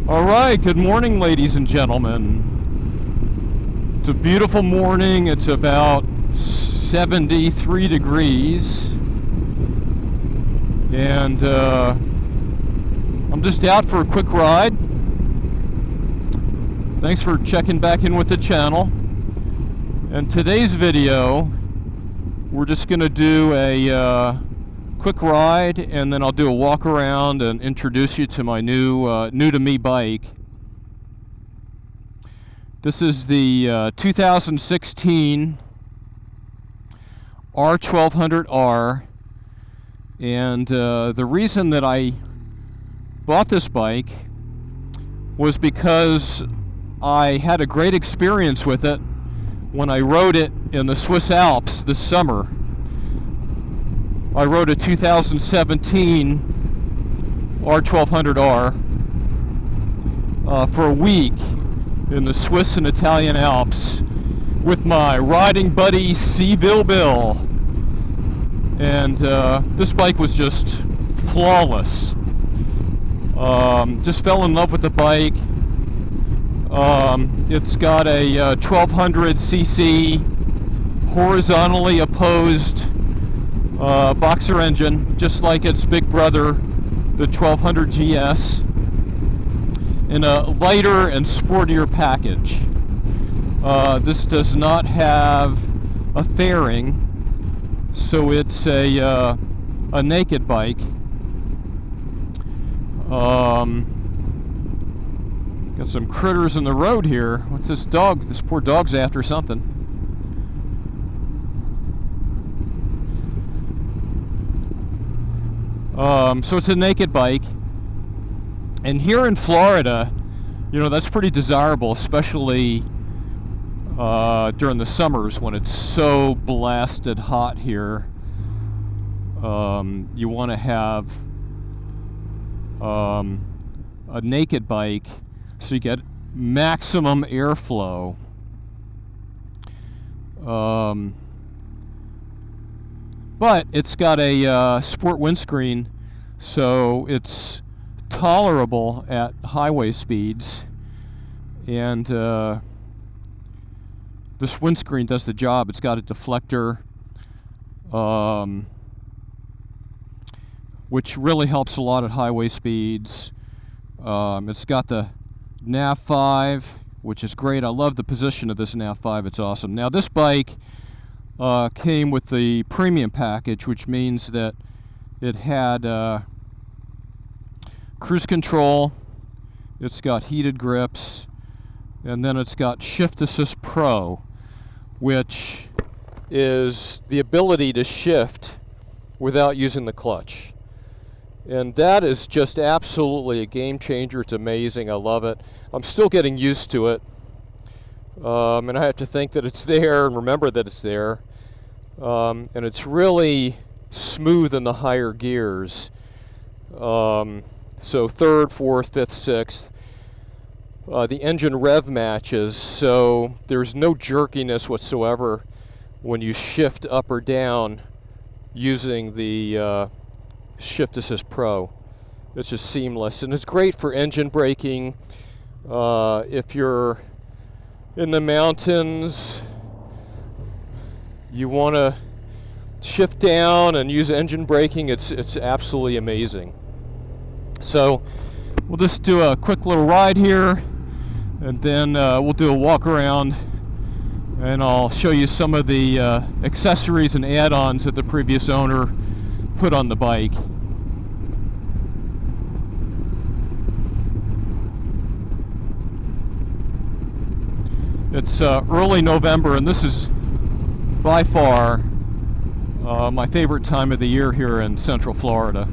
All right, good morning, ladies and gentlemen. It's a beautiful morning. It's about 73 degrees. And I'm just out for a quick ride. Thanks for checking back in with the channel. And today's video, we're just going to do a quick ride, and then I'll do a walk around and introduce you to my new to me bike. This is the 2016 R1200R, and the reason that I bought this bike was because I had a great experience with it when I rode it in the Swiss Alps this summer. I rode a 2017 R1200R for a week in the Swiss and Italian Alps with my riding buddy Seville Bill. And this bike was just flawless. Just fell in love with the bike. It's got a 1200cc horizontally opposed boxer engine, just like its big brother, the 1200 GS, in a lighter and sportier package. This does not have a fairing, so it's a naked bike. Got some critters in the road here. What's this dog? This poor dog's after something. So it's a naked bike, and here in Florida, you know, that's pretty desirable, especially during the summers when it's so blasted hot here. You want to have a naked bike so you get maximum airflow. But it's got a sport windscreen, so it's tolerable at highway speeds. And this windscreen does the job. It's got a deflector, which really helps a lot at highway speeds. It's got the nav5, which is great. I love the position of this nav5. It's awesome. Now, this bike came with the premium package, which means that it had cruise control, it's got heated grips, and then it's got Shift Assist Pro, which is the ability to shift without using the clutch. And that is just absolutely a game changer. It's amazing. I love it. I'm still getting used to it. And I have to think that it's there and remember that it's there. And it's really smooth in the higher gears. So third, fourth, fifth, sixth. The engine rev matches, so there's no jerkiness whatsoever when you shift up or down using the Shift Assist Pro. It's just seamless, and it's great for engine braking. If you're in the mountains, you want to shift down and use engine braking, it's absolutely amazing. So we'll just do a quick little ride here, and then we'll do a walk around, and I'll show you some of the accessories and add-ons that the previous owner put on the bike. It's early November, and this is by far my favorite time of the year here in Central Florida.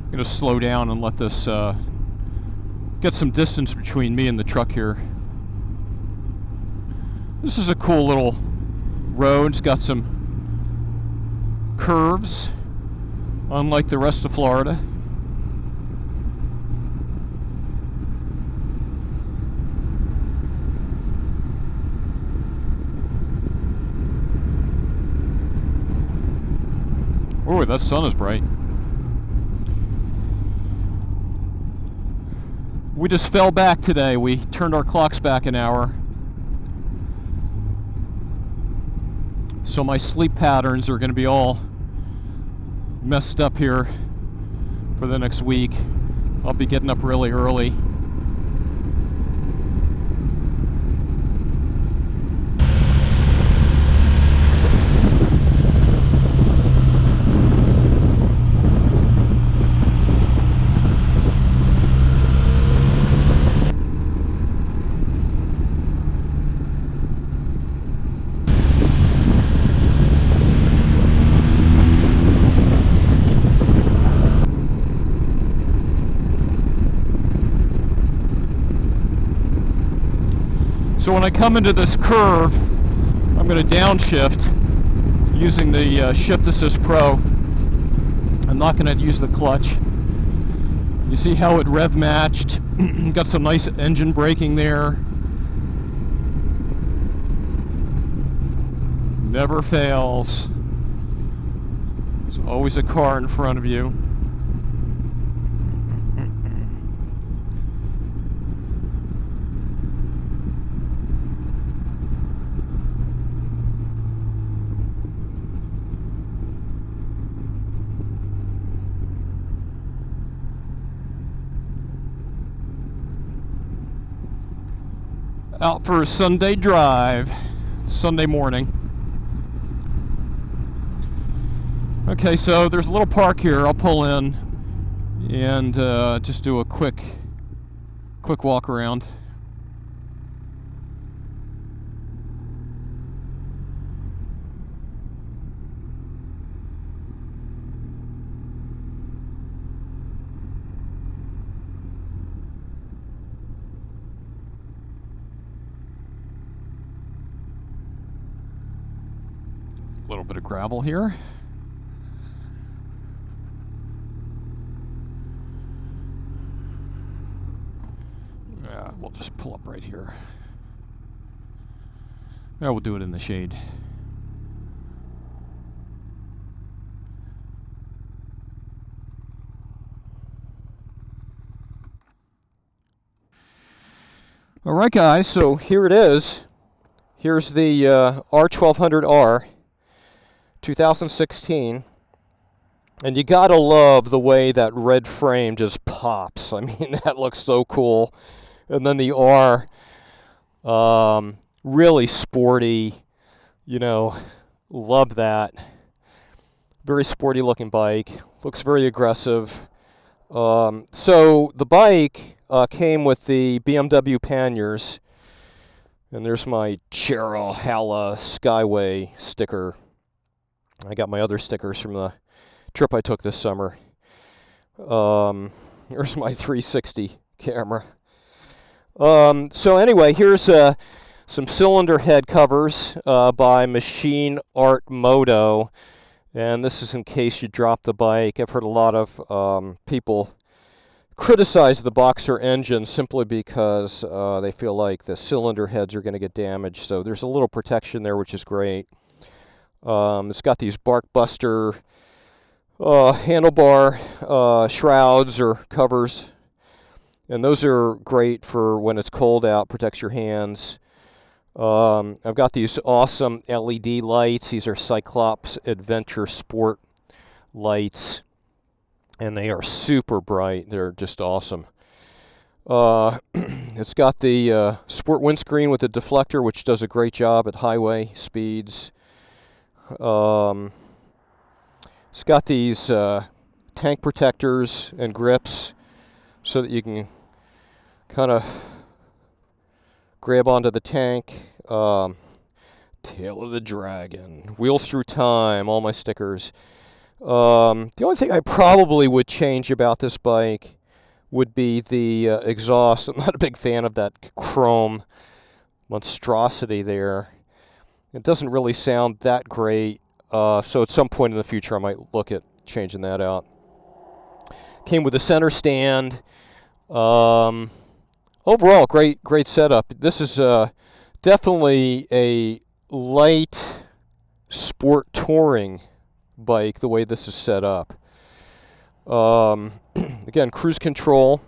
I'm going to slow down and let this get some distance between me and the truck here. This is a cool little road. It's got some curves, unlike the rest of Florida. Ooh, that sun is bright. We just fell back today. We turned our clocks back an hour. So my sleep patterns are going to be all messed up here for the next week. I'll be getting up really early. So when I come into this curve, I'm going to downshift using the Shift Assist Pro. I'm not going to use the clutch. You see how it rev matched? Got some nice engine braking there. Never fails. There's always a car in front of you. Out for a Sunday drive. Sunday morning. Okay, so there's a little park here. I'll pull in and just do a quick walk around. A little bit of gravel here. Yeah, we'll just pull up right here. Yeah, we'll do it in the shade. All right, guys, so here it is. Here's the R1200R. 2016, and you gotta love the way that red frame just pops. I mean, that looks so cool. And then the R, really sporty, you know, love that. Very sporty looking bike, looks very aggressive. So the bike came with the BMW panniers, and there's my Cheryl Halla Skyway sticker. I got my other stickers from the trip I took this summer. Here's my 360 camera. So anyway, here's some cylinder head covers by Machine Art Moto. And this is in case you drop the bike. I've heard a lot of people criticize the Boxer engine simply because they feel like the cylinder heads are going to get damaged. So there's a little protection there, which is great. It's got these Bark Buster handlebar shrouds or covers, and those are great for when it's cold out, protects your hands. I've got these awesome LED lights. These are Cyclops Adventure Sport lights, and they are super bright. They're just awesome. It's got the sport windscreen with a deflector, which does a great job at highway speeds. It's got these tank protectors and grips so that you can kind of grab onto the tank. Tail of the Dragon, Wheels Through Time, all my stickers. The only thing I probably would change about this bike would be the exhaust. I'm not a big fan of that chrome monstrosity there. It doesn't really sound that great, so at some point in the future I might look at changing that out. Came with a center stand. Overall, great setup. This is definitely a light sport touring bike the way this is set up. Again, cruise control.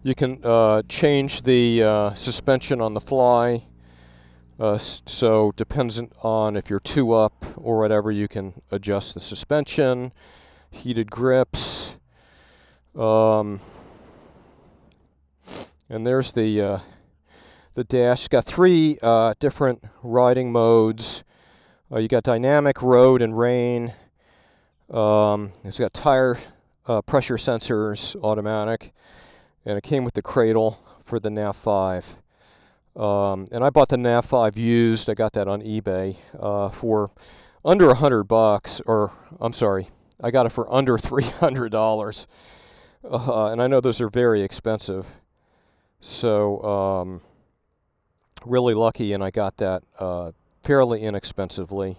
You can change the suspension on the fly. So dependent on if you're 2 up or whatever, you can adjust the suspension, heated grips. And there's the dash. It's got 3 different riding modes. You got dynamic, road, and rain. It's got tire pressure sensors, automatic, and it came with the cradle for the nav5. And I bought the nav5 used. I got that on eBay for under $100, or I'm sorry, I got it for under $300. And I know those are very expensive. So really lucky, and I got that fairly inexpensively.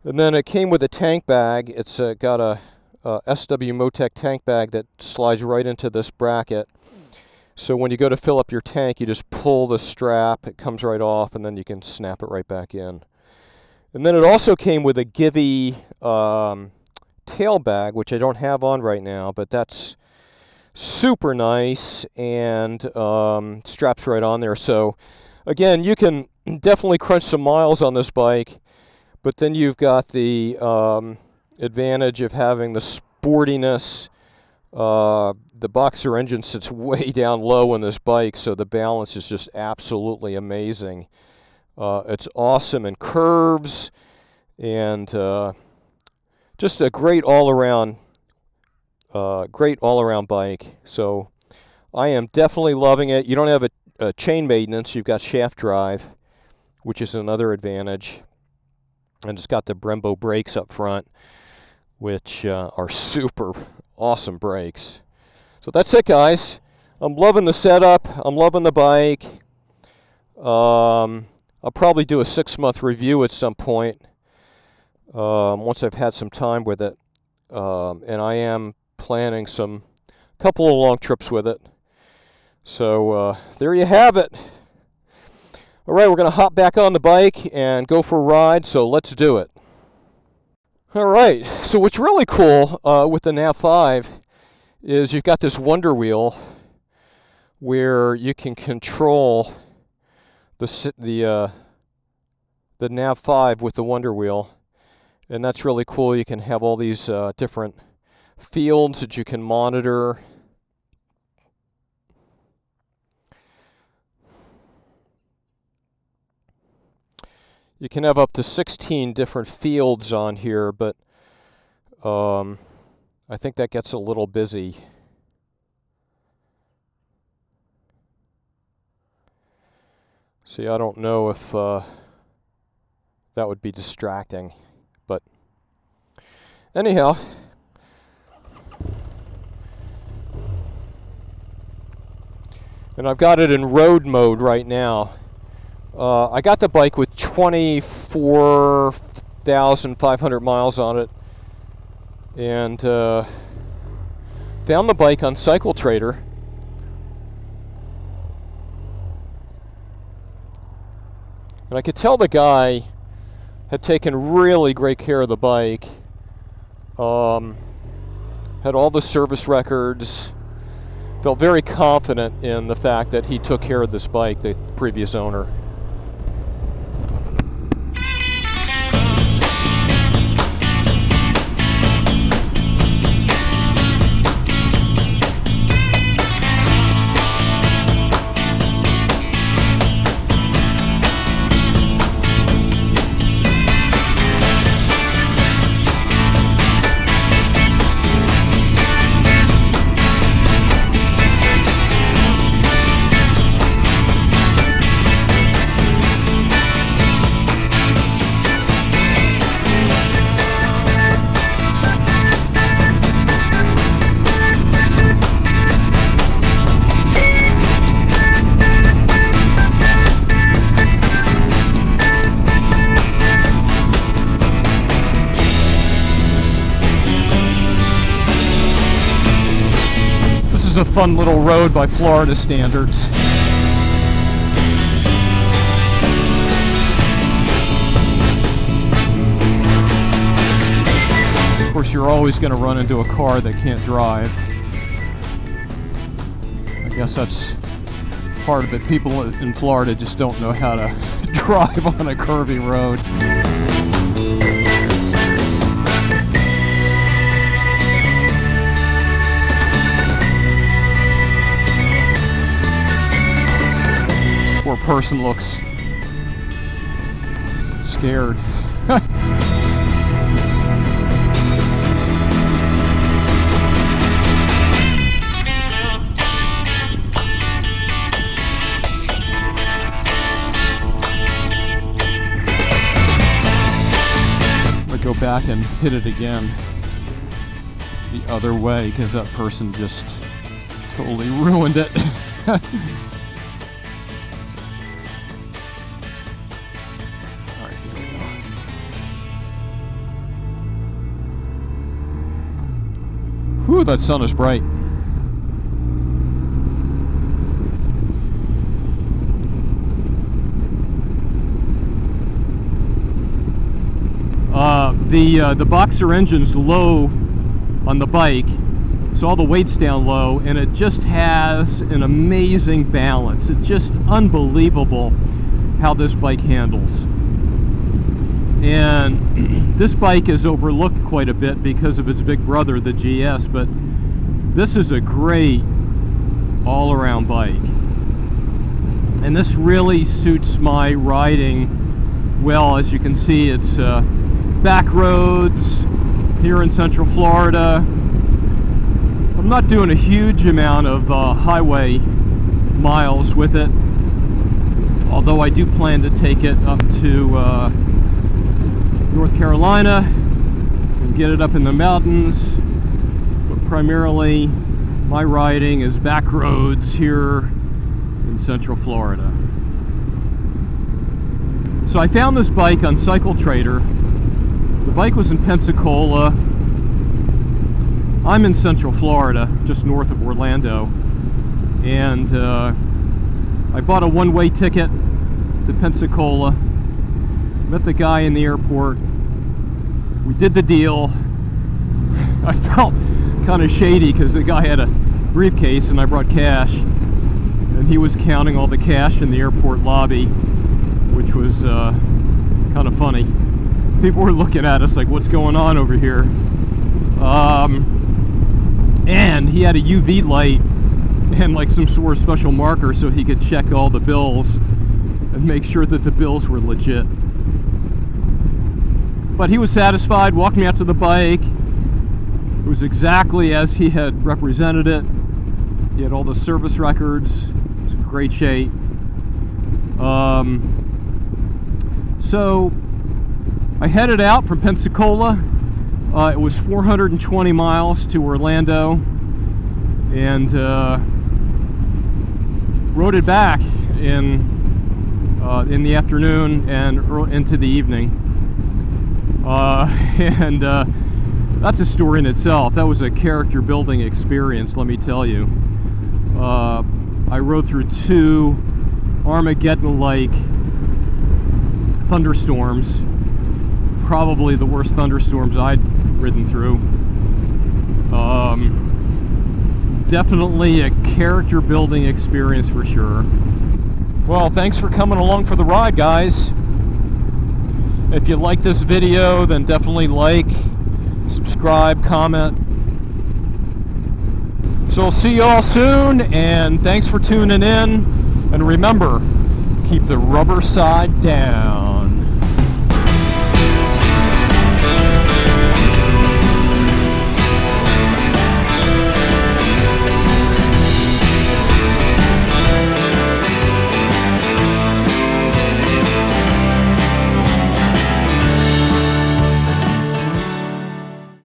And then it came with a tank bag. It's got a SW Motec tank bag that slides right into this bracket. So when you go to fill up your tank, you just pull the strap, it comes right off, and then you can snap it right back in. And then it also came with a Givey tail bag, which I don't have on right now, but that's super nice, and straps right on there. So again, you can definitely crunch some miles on this bike, but then you've got the advantage of having the sportiness. The boxer engine sits way down low in this bike, so the balance is just absolutely amazing. It's awesome in curves, and just a great all-around bike. So I am definitely loving it. You don't have a chain maintenance. You've got shaft drive, which is another advantage. And it's got the Brembo brakes up front, which are super awesome brakes. So that's it, guys. I'm loving the setup. I'm loving the bike. I'll probably do a 6-month review at some point once I've had some time with it. And I am planning a couple of long trips with it. So there you have it. All right, we're going to hop back on the bike and go for a ride, so let's do it. All right, so what's really cool with the nav5 is you've got this Wonder Wheel where you can control the nav5 with the Wonder Wheel, and that's really cool. You can have all these different fields that you can monitor. You can have up to 16 different fields on here, but I think that gets a little busy. See, I don't know if that would be distracting, but anyhow. And I've got it in road mode right now. I got the bike with 24,500 miles on it, and found the bike on Cycle Trader. And I could tell the guy had taken really great care of the bike. Had all the service records. Felt very confident in the fact that he took care of this bike, the previous owner. A fun little road by Florida standards. you're always going to run into a car that can't drive. I guess that's part of it. People in Florida just don't know how to drive on a curvy road. Poor person looks scared. Go back and hit it again the other way because that person just totally ruined it. All right, here we go. Whew, that sun is bright. The boxer engine's low on the bike, so all the weight's down low, and it just has an amazing balance. It's just unbelievable how this bike handles. And this bike is overlooked quite a bit because of its big brother, the GS, but this is a great all-around bike. And this really suits my riding well. As you can see, it's back roads here in Central Florida. I'm not doing a huge amount of highway miles with it, although I do plan to take it up to North Carolina and get it up in the mountains. But primarily my riding is back roads here in Central Florida. So I found this bike on Cycle Trader. The bike was in Pensacola. I'm in Central Florida, just north of Orlando, and I bought a one-way ticket to Pensacola, met the guy in the airport, we did the deal. I felt kind of shady because the guy had a briefcase and I brought cash, and he was counting all the cash in the airport lobby, which was kind of funny. People were looking at us like, what's going on over here? And he had a UV light and like some sort of special marker so he could check all the bills and make sure that the bills were legit. But he was satisfied, walked me out to the bike. It was exactly as he had represented it. He had all the service records. It was in great shape. So I headed out from Pensacola. It was 420 miles to Orlando, and rode it back in the afternoon and into the evening. And that's a story in itself. That was a character building experience, let me tell you. I rode through 2 Armageddon-like thunderstorms, probably the worst thunderstorms I'd ridden through. Definitely a character building experience for sure. Well, thanks for coming along for the ride, guys. If you like this video, then definitely like, subscribe, comment. So I'll see you all soon, and thanks for tuning in. And remember, keep the rubber side down.